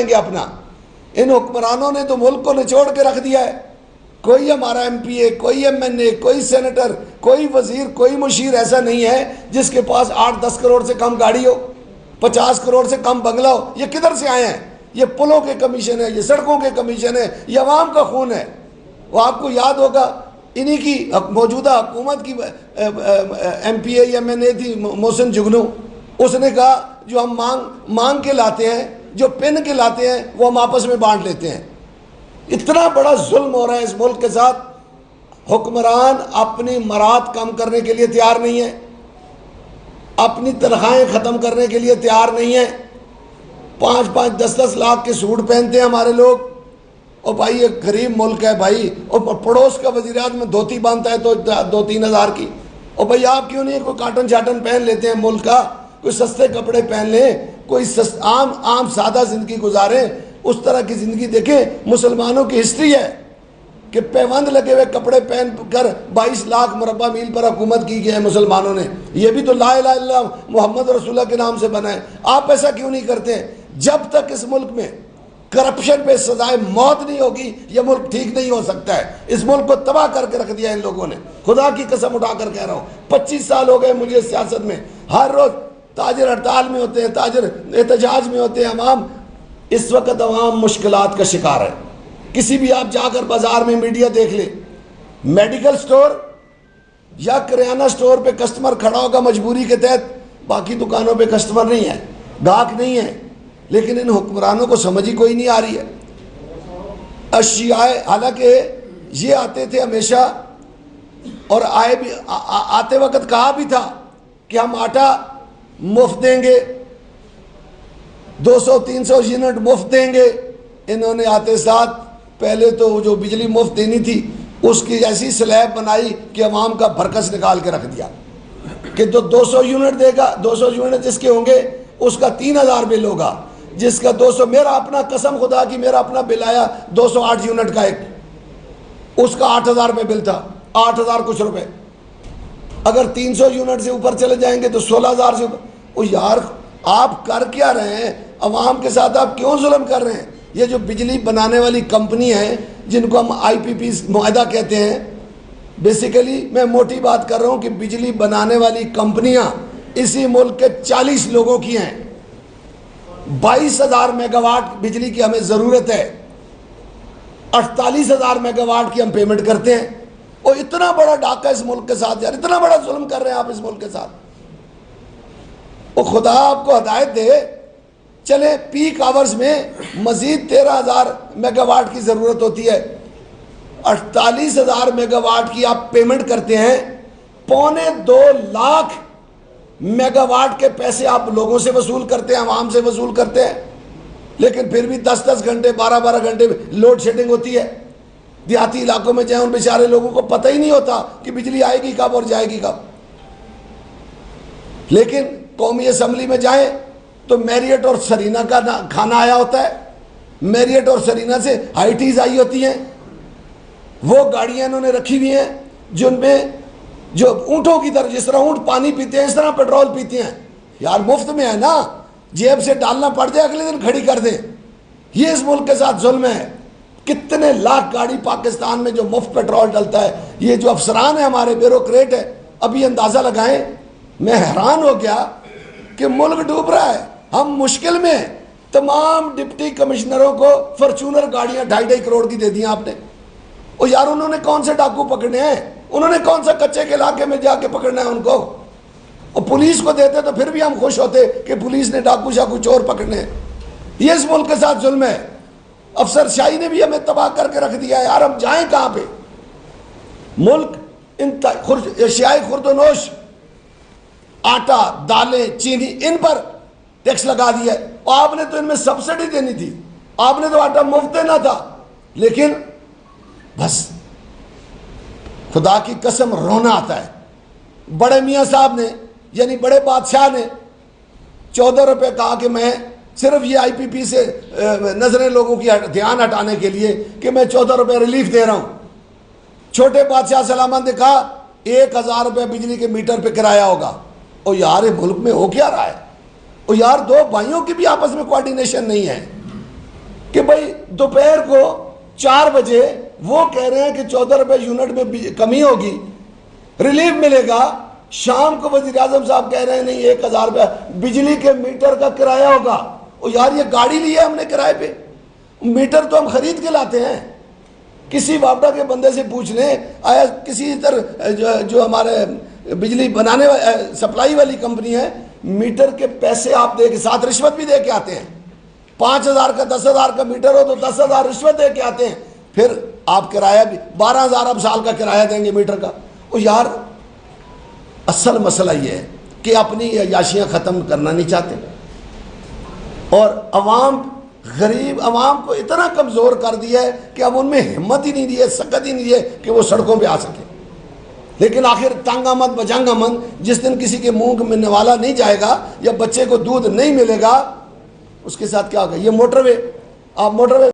گے اپنا. ان حکمرانوں نے تو ملک کو نچوڑ کے رکھ دیا ہے. کوئی ہمارا ایم پی اے، کوئی ایم این اے، کوئی سینیٹر، کوئی وزیر، کوئی مشیر ایسا نہیں ہے جس کے پاس 8-10 کروڑ سے کم گاڑی ہو، 50 کروڑ سے کم بنگلہ ہو. یہ کدھر سے آئے ہیں؟ یہ پلوں کے کمیشن ہے، یہ سڑکوں کے کمیشن ہے، یہ عوام کا خون ہے. وہ آپ کو یاد ہوگا انہی کی موجودہ حکومت کی M P A M N A تھی محسن جگنو. اس نے کہا جو ہم مانگ کے لاتے ہیں، جو پن کے لاتے ہیں، وہ ہم آپس میں بانٹ لیتے ہیں. اتنا بڑا ظلم ہو رہا ہے اس ملک کے ساتھ. حکمران اپنی مراد کم کرنے کے لیے تیار نہیں ہے، اپنی تنخواہیں ختم کرنے کے لیے تیار نہیں ہے. 5-5 10-10 لاکھ کے سوٹ پہنتے ہیں ہمارے لوگ. اور بھائی یہ غریب ملک ہے بھائی. اور پڑوس کا وزیر اعظم دھوتی باندھتا ہے تو 2-3 ہزار کی. اور بھائی آپ کیوں نہیں کوئی کاٹن شاٹن پہن لیتے ہیں ملک کا، کوئی سستے کپڑے پہن لیں، کوئی عام سادہ زندگی گزاریں. اس طرح کی زندگی دیکھیں. مسلمانوں کی ہسٹری ہے کہ پیوند لگے ہوئے کپڑے پہن کر 22 لاکھ مربع میل پر حکومت کی گئی ہے مسلمانوں نے. یہ بھی تو لا الہ الا اللہ محمد رسول اللہ کے نام سے بنا ہے. آپ ایسا کیوں نہیں کرتے؟ جب تک اس ملک میں کرپشن پہ سزائے موت نہیں ہوگی یہ ملک ٹھیک نہیں ہو سکتا ہے. اس ملک کو تباہ کر کے رکھ دیا ان لوگوں نے. خدا کی قسم اٹھا کر کہہ رہا ہوں، 25 سال ہو گئے مجھے سیاست میں. ہر روز تاجر ہڑتال میں ہوتے ہیں، تاجر احتجاج میں ہوتے ہیں. عوام اس وقت عوام مشکلات کا شکار ہے. کسی بھی آپ جا کر بازار میں میڈیا دیکھ لیں، میڈیکل سٹور یا کریانہ سٹور پہ کسٹمر کھڑا ہوگا مجبوری کے تحت. باقی دکانوں پہ کسٹمر نہیں ہے، گاہک نہیں ہے. لیکن ان حکمرانوں کو سمجھ ہی کوئی نہیں آ رہی ہے. اشیاء حالانکہ یہ آتے تھے ہمیشہ، اور آتے وقت کہا بھی تھا کہ ہم آٹا مفت دیں گے، 200-300 یونٹ مفت دیں گے. انہوں نے آتے ساتھ پہلے تو جو بجلی مفت دینی تھی اس کی ایسی سلیب بنائی کہ عوام کا بھرکس نکال کے رکھ دیا کہ جو 200 یونٹ دے گا، 200 یونٹ جس کے ہوں گے اس کا 3000 بل ہوگا. جس کا 200، میرا اپنا قسم خدا کی میرا اپنا بل آیا 208 یونٹ کا ایک، اس کا 8000 روپے بل تھا، 8000 کچھ روپے. اگر 300 یونٹ سے اوپر چلے جائیں گے تو 16000 سے اوپر. او یار آپ کر کیا رہے ہیں؟ عوام کے ساتھ آپ کیوں ظلم کر رہے ہیں؟ یہ جو بجلی بنانے والی کمپنی ہیں جن کو ہم آئی پی پی معاہدہ کہتے ہیں، بیسیکلی میں موٹی بات کر رہا ہوں کہ بجلی بنانے والی کمپنیاں اسی ملک کے 40 لوگوں کی ہیں. 22,000 میگا واٹ بجلی کی ہمیں ضرورت ہے، 48,000 میگا واٹ کی ہم پیمنٹ کرتے ہیں. اور اتنا بڑا ڈاکہ اس ملک کے ساتھ، یار اتنا بڑا ظلم کر رہے ہیں آپ اس ملک کے ساتھ. اور خدا آپ کو ہدایت دے، چلے پیک آورز میں مزید 13,000 میگا واٹ کی ضرورت ہوتی ہے، 48,000 میگا واٹ کی آپ پیمنٹ کرتے ہیں. 2.25 لاکھ میگا واٹ کے پیسے آپ لوگوں سے وصول کرتے ہیں، عوام سے وصول کرتے ہیں. لیکن پھر بھی 10-10 گھنٹے 12-12 گھنٹے لوڈ شیڈنگ ہوتی ہے. دیہاتی علاقوں میں جائیں ان بیچارے لوگوں کو پتہ ہی نہیں ہوتا کہ بجلی آئے گی کب اور جائے گی کب. لیکن قومی اسمبلی میں جائیں تو میریٹ اور سرینا کا کھانا آیا ہوتا ہے. میریٹ اور سرینا سے ہائی ٹیز آئی ہوتی ہیں. وہ گاڑیاں انہوں نے رکھی ہوئی ہیں جن میں جو اونٹوں کی طرح، جس طرح اونٹ پانی پیتے ہیں اس طرح پیٹرول پیتے ہیں. یار مفت میں ہے نا، جیب سے ڈالنا پڑ جائے اگلے دن کھڑی کر دیں. یہ اس ملک کے ساتھ ظلم ہے. کتنے لاکھ گاڑی پاکستان میں جو مفت پیٹرول ڈلتا ہے. یہ جو افسران ہیں ہمارے بیوروکریٹ ہے، ابھی اندازہ لگائیں. میں حیران ہو گیا کہ ملک ڈوب رہا ہے، ہم مشکل میں. تمام ڈپٹی کمشنروں کو فارچونر گاڑیاں 2.5 کروڑ کی دے دی آپ نے. اور یار انہوں نے کون سے ڈاکو پکڑنے ہیں؟ انہوں نے کون سا کچے کے علاقے میں جا کے پکڑنا ہے ان کو؟ اور پولیس کو دیتے تو پھر بھی ہم خوش ہوتے کہ پولیس نے ڈاکو شاکو چور پکڑنے ہیں. یہ اس ملک کے ساتھ ظلم ہے. افسر شاہی نے بھی ہمیں تباہ کر کے رکھ دیا ہے. یار ہم جائیں کہاں پہ؟ ملک اشیاء خرد و نوش، آٹا، دالیں، چینی، ان پر ٹیکس لگا دیا ہے. اور آپ نے تو ان میں سبسڈی دینی تھی، آپ نے تو آٹا مفت دینا تھا. لیکن بس خدا کی قسم رونا آتا ہے. بڑے میاں صاحب نے یعنی بڑے بادشاہ نے 14 روپے کہا کہ میں صرف یہ آئی پی پی سے نظریں لوگوں کی دھیان ہٹانے کے لیے کہ میں 14 روپے ریلیف دے رہا ہوں. چھوٹے بادشاہ سلامت نے کہا 1,000 روپے بجلی کے میٹر پہ کرایہ ہوگا. اور یار ملک میں ہو کیا رہا ہے؟ اور یار دو بھائیوں کی بھی آپس میں کوارڈینیشن نہیں ہے. کہ بھائی دوپہر کو 4 بجے وہ کہہ رہے ہیں کہ 14 روپے یونٹ میں کمی ہوگی، ریلیف ملے گا، شام کو وزیر اعظم صاحب کہہ رہے ہیں نہیں 1000 روپے بجلی کے میٹر کا کرایہ ہوگا۔ او یار یہ گاڑی لی ہے ہم نے کرائے پہ، میٹر تو ہم خرید کے لاتے ہیں۔ کسی وابڈا کے بندے سے پوچھ لیں، آیا کسی طرح جو ہمارے بجلی بنانے سپلائی والی کمپنی ہے، میٹر کے پیسے آپ دے کے ساتھ رشوت بھی دے کے آتے ہیں۔ 5000 کا 10,000 کا میٹر ہو تو 10,000 رشوت دے کے آتے ہیں، پھر آپ کرایہ بھی 12,000 اب سال کا کرایہ دیں گے میٹر کا۔ او یار اصل مسئلہ یہ ہے کہ اپنی عیاشیاں ختم کرنا نہیں چاہتے، اور عوام غریب عوام کو اتنا کمزور کر دیا ہے کہ اب ان میں ہمت ہی نہیں دی ہے، سکت ہی نہیں دی ہے کہ وہ سڑکوں پہ آ سکے۔ لیکن آخر تنگ آمد بجنگ آمد، جس دن کسی کے منہ میں نوالا نہیں جائے گا یا بچے کو دودھ نہیں ملے گا، اس کے ساتھ کیا ہوگا؟ یہ موٹر وے، آپ موٹر وے